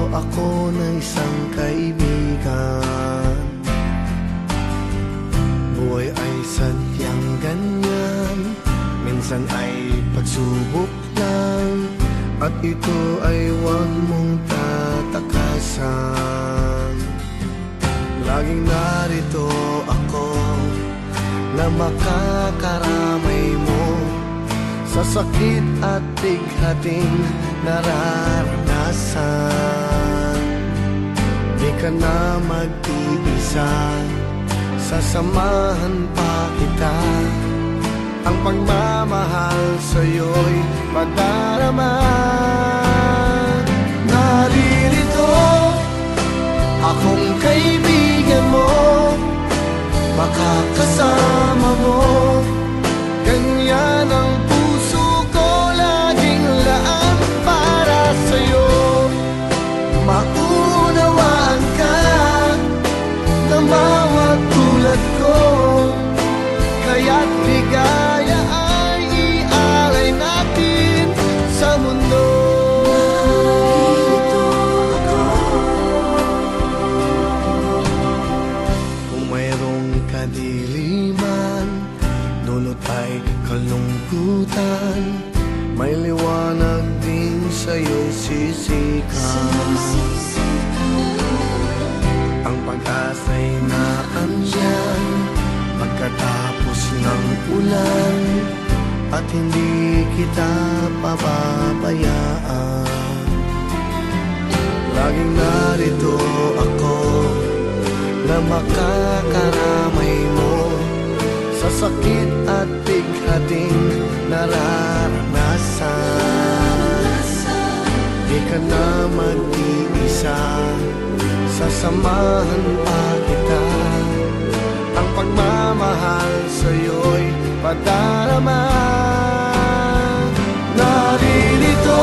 ako ng isang kaibigan. Buhay ay sadyang ganyan, minsan ay pagsubok lang, at ito ay huwag mong tatakasan. Laging narito ako na makakaramay mo sa sakit at bighating nararanasan. Di ka na mag-iisa, sasamahan pa kita. Ang pagmamahal sa'yo'y madarama. Naririto akong kaibigan mo, makakasama mo. Ganyan ang puso ko, laging laan para sa'yo. Maunawaan ka ng bawat tulad ko, kaya't ligaya ay ialay natin sa mundo. Narito ako. Kung mayroong kadiliman, dulot ay kalungkutan, may liwanag din sa'yo'y sisikat. Ang pag-asa'y naandyan pagkatapos ng ulan, at hindi kita pababayaan. Laging narito ako na makakaramay mo sa sakit at bighating nararanasan. Di ka na mag-iisa, sasamahan pa kita. Ang pagmamahal sa'yo'y padarama. Naririto